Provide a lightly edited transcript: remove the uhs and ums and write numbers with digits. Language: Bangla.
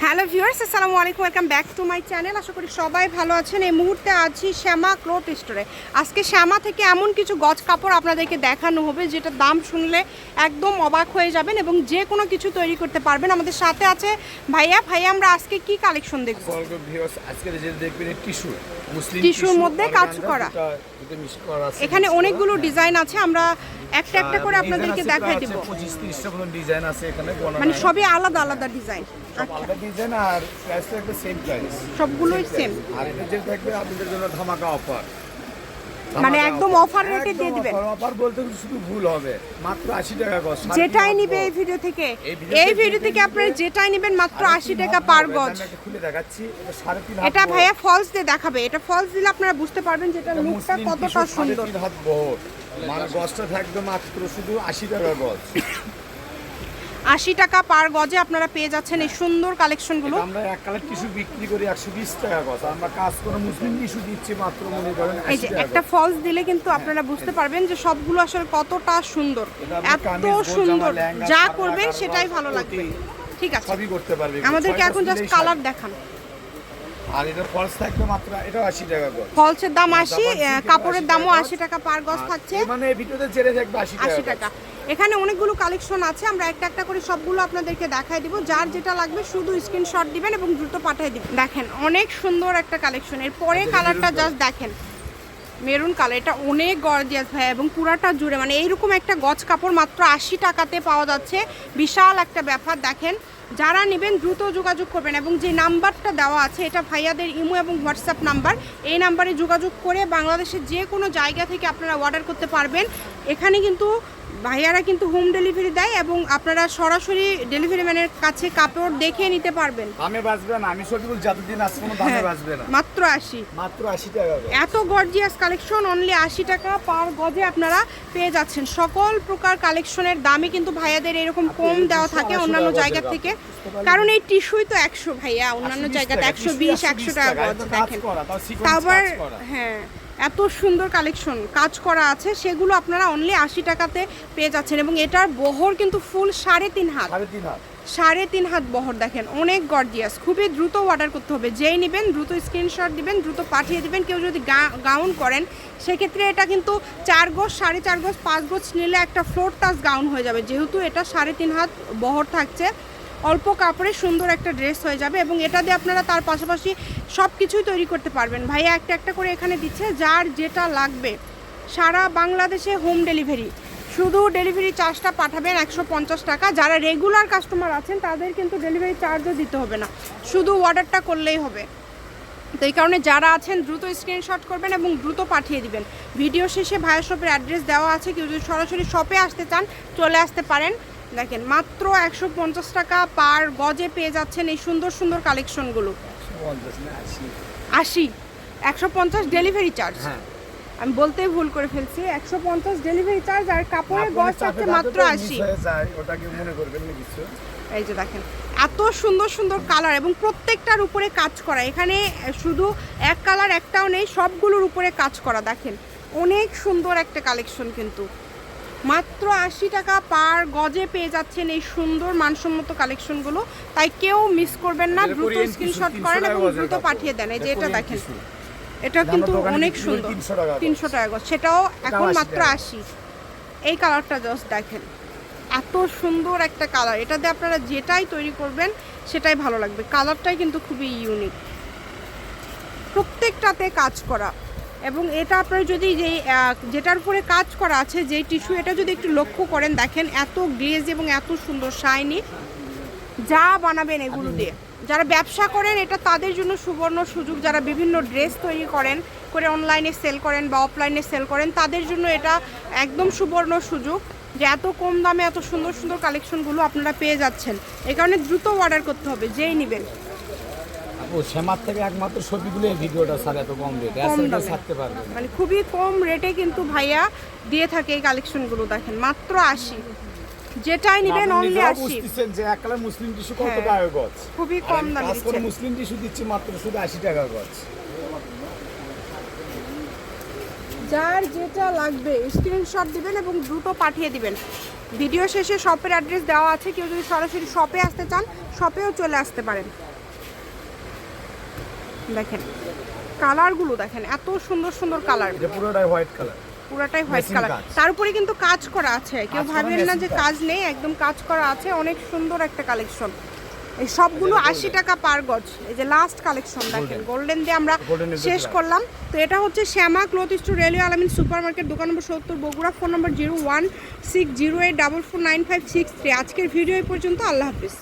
হ্যালো ভিউয়ার্স, আসসালামু আলাইকুম, welcome back to my channel. আশা করি সবাই ভালো আছেন। এই মুহূর্তে আছি শ্যামা ক্লথ স্টোরে। আজকে শ্যামা থেকে এমন কিছু গজ কাপড় আপনাদেরকে দেখানো হবে যেটা দাম শুনলে একদম অবাক হয়ে যাবেন এবং যে কোনো কিছু তৈরি করতে পারবেন। আমাদের সাথে আছে ভাইয়া। আমরা আজকে কি কালেকশন দেখব? আজকে যে দেখবেন টিস্যু, মুসলিম টিস্যুর মধ্যে কাজ করা। এখানে অনেকগুলো ডিজাইন আছে, আমরা একটা একটা করে আপনাদেরকে দেখাই দেব। 25-30টা মতো ডিজাইন আছে এখানে, মানে সবই আলাদা আলাদা ডিজাইন। আলাদা ডিজাইন আর প্রাইসটা একদম সেম প্রাইস, সবগুলোই সেম। আর এটা যে থাকবে আপনাদের জন্য ধামাকা অফার, মানে একদম অফার রেটে দিয়ে দিবেন। অফার বলতে শুধু ভুল হবে, মাত্র 80 টাকা গজ। যেটাই নিবে এই ভিডিও থেকে আপনারা যেটাই নেবেন মাত্র 80 টাকা পার গজ। আমি খুলে দেখাচ্ছি, এটা 3.5 হাত। এটা ভাইয়া ফলস দিয়ে দেখাবে। এটা ফলস দিলে আপনারা বুঝতে পারবেন যে এটা লুকটা কতটা সুন্দর। 3.5 হাত বহর, মানে গজটা থাকবে মাত্র শুধু 80 টাকা গজ। 80 টাকা পার গজে আপনারা পেয়ে যাচ্ছেন এই সুন্দর কালেকশনগুলো। আমরা এক কালার টিস্যু বিক্রি করি 120 টাকা গজ, আমরা কাজ করে মুসলিম টিস্যু দিচ্ছি মাত্র মনে করেন 80 টাকা। এই যে একটা ফলস দিলে কিন্তু আপনারা বুঝতে পারবেন যে সবগুলো আসলে কতটা সুন্দর, এত সুন্দর। যা করবেন সেটাই ভালো লাগবে। ঠিক আছে, সবই করতে পারবে। আমাদেরকে এখন জাস্ট কালার দেখান। আর এটা ফলস থাকবে মাত্র, এটা 80 টাকা গজ। ফলসের দাম 80, কাপড়ের দামও 80 টাকা পার গজ থাকছে। মানে এই ভিডিওতে ছেড়ে থাকবে 80 টাকা। এখানে অনেকগুলো কালেকশন আছে, আমরা একটা একটা করে সবগুলো আপনাদেরকে দেখাই দিব। যার যেটা লাগবে শুধু স্ক্রিনশট দিবেন এবং দ্রুত পাঠিয়ে দিবেন। দেখেন অনেক সুন্দর একটা কালেকশন। এর পরে কালারটা জাস্ট দেখেন, মেরুন কালার। এটা অনেক গর্জিয়াস ভাই এবং পুরাটা জুড়ে মানে এইরকম একটা গজ কাপড় মাত্র 80 টাকাতে পাওয়া যাচ্ছে। বিশাল একটা ব্যাপার। দেখেন যারা নেবেন দ্রুত যোগাযোগ করবেন এবং যে নাম্বারটা দেওয়া আছে এটা ভাইয়াদের ইমো এবং হোয়াটসঅ্যাপ নাম্বার। এই নাম্বারে যোগাযোগ করে বাংলাদেশের যে কোনো জায়গা থেকে আপনারা অর্ডার করতে পারবেন। এখানে কিন্তু ভাইয়ারা কিন্তু হোম ডেলিভারি দেয় এবং আপনারা সরাসরি ডেলিভারি ম্যানের কাছে কাপড় দেখে নিতে পারবেন। দামে বাঁচবে না, আমি সত্যি বলছি, যতদিন আসছে কোনো দামে বাঁচবে না। মাত্র 80 টাকা। এত গর্জিয়াস কালেকশন অনলি 80 টাকা পার গজে আপনারা পেয়ে যাচ্ছেন। সকল প্রকার কালেকশনের দামই কিন্তু ভাইয়াদের এরকম কম দেওয়া থাকে অন্যান্য জায়গা থেকে, কারণ এই টিস্যুই তো 100 ভাইয়া, অন্যান্য জায়গাতে 120-100 টাকা গজ। দেখেন আবার হ্যাঁ এত সুন্দর কালেকশন কাজ করা আছে, সেগুলো আপনারা অনলি 80 টাকাতে পেয়ে যাচ্ছেন। এবং এটার বহর কিন্তু ফুল 3.5 হাত, 3.5 হাত বহর। দেখেন অনেক গর্জিয়াস। খুবই দ্রুত অর্ডার করতে হবে। যেই নেবেন দ্রুত স্ক্রিনশট দিবেন, দ্রুত পাঠিয়ে দিবেন। কেউ যদি গাউন করেন সেক্ষেত্রে এটা কিন্তু 4 গজ, 4.5 গজ, 5 গজ নিলে একটা ফ্লোর টাচ গাউন হয়ে যাবে। যেহেতু এটা 3.5 হাত বহর থাকছে, অল্প কাপড়ে সুন্দর একটা ড্রেস হয়ে যাবে এবং এটা দিয়ে আপনারা তার পাশাপাশি সব কিছুই তৈরি করতে পারবেন। ভাইয়া একটা একটা করে এখানে দিচ্ছে, যার যেটা লাগবে সারা বাংলাদেশে হোম ডেলিভারি। শুধু ডেলিভারি চার্জটা পাঠাবেন 150 টাকা। যারা রেগুলার কাস্টমার আছেন তাদের কিন্তু ডেলিভারি চার্জও দিতে হবে না, শুধু অর্ডারটা করলেই হবে। তো এই কারণে যারা আছেন দ্রুত স্ক্রিনশট করবেন এবং দ্রুত পাঠিয়ে দিবেন। ভিডিও শেষে ভাইয়া শপের অ্যাড্রেস দেওয়া আছে, কেউ যদি সরাসরি শপে আসতে চান চলে আসতে পারেন। দেখেন মাত্র 150 টাকা পার গজে পেয়ে যাচ্ছেন এই সুন্দর সুন্দর কালেকশনগুলো। 150 ডেলিভারি চার্জ, আমি বলতেই ভুল করে ফেলছি। 150 ডেলিভারি চার্জ আর কাপড়ের গজ আছে মাত্র 80। এই যে দেখেন এত সুন্দর সুন্দর কালার এবং প্রত্যেকটার উপরে কাজ করা। এখানে শুধু এক কালার একটাও নেই, সবগুলোর উপরে কাজ করা। দেখেন অনেক সুন্দর একটা কালেকশন, কিন্তু মাত্র 80 টাকা পার গজে পেয়ে যাচ্ছেন এই সুন্দর মানসম্মত কালেকশনগুলো। তাই কেউ মিস করবেন না, দ্রুত স্ক্রিনশট করেন এবং দ্রুত পাঠিয়ে দেন। এই যে এটা দেখেন, এটা কিন্তু অনেক সুন্দর, 300 টাকা গজ, সেটাও এখন মাত্র 80। এই কালারটা জাস্ট দেখেন এত সুন্দর একটা কালার। এটা দিয়ে আপনারা যেটাই তৈরি করবেন সেটাই ভালো লাগবে। কালারটাই কিন্তু খুবই ইউনিক, প্রত্যেকটাতে কাজ করা। এবং এটা আপনারা যদি যেটার উপরে কাজ করা আছে যেই টিস্যু, এটা যদি একটু লক্ষ্য করেন দেখেন এত গ্লেজ এবং এত সুন্দর শাইনি। যা বানাবেন এগুলো দিয়ে, যারা ব্যবসা করেন এটা তাদের জন্য সুবর্ণ সুযোগ। যারা বিভিন্ন ড্রেস তৈরি করে অনলাইনে সেল করেন বা অফলাইনে সেল করেন তাদের জন্য এটা একদম সুবর্ণ সুযোগ যে এত কম দামে এত সুন্দর সুন্দর কালেকশনগুলো আপনারা পেয়ে যাচ্ছেন। এই কারণে দ্রুত অর্ডার করতে হবে যেই নেবেন। শ্যামার থেকে একমাত্র ছবিগুলো এই ভিডিওটা স্যার এত কম রেটে ছাড়তে পারবে, মানে খুবই কম রেটে কিন্তু ভাইয়া দিয়ে থাকে এই কালেকশনগুলো। দেখেন মাত্র 80, যেটাই নেবেন অনলি 80। বুঝতেছেন যে এক কালার মুসলিম টিস্যু কত টাকা গজ, খুবই কম দামে দিচ্ছে। মুসলিম টিস্যু দিচ্ছি মাত্র শুধু 80 টাকা গজ। যার যেটা লাগবে স্ক্রিনশট দিবেন এবং দ্রুত পাঠিয়ে দিবেন। ভিডিও শেষে শপের অ্যাড্রেস দেওয়া আছে, কেউ যদি সরাসরি শপে আসতে চান শপেও চলে আসতে পারেন। দেখেন কালারগুলো দেখেন, এত সুন্দর সুন্দর কালার, এটা পুরোটাই হোয়াইট কালার, পুরাটাই হোয়াইট Matching কালার, কাজ। তার উপরে কিন্তু কাজ করা আছে, কেউ কাজ করা ভাবেন না যে matching কাজ নেই, একদম কাজ করা আছে, অনেক সুন্দর একটা কালেকশন। এই সবগুলো 80 টাকা পার গজ। এই যে লাস্ট কালেকশন দেখেন, গোল্ডেন দিয়ে আমরা Golden এর শেষ ভিতরে। করলাম। তো এটা হচ্ছে শ্যামা ক্লথ স্টোর, রেলওয়ে আলামিন সুপার মার্কেট, দোকান নম্বর 70, বগুড়া। ফোন নম্বর 016084495663। আজকের ভিডিও এই পর্যন্ত, আল্লাহ হাফিজ।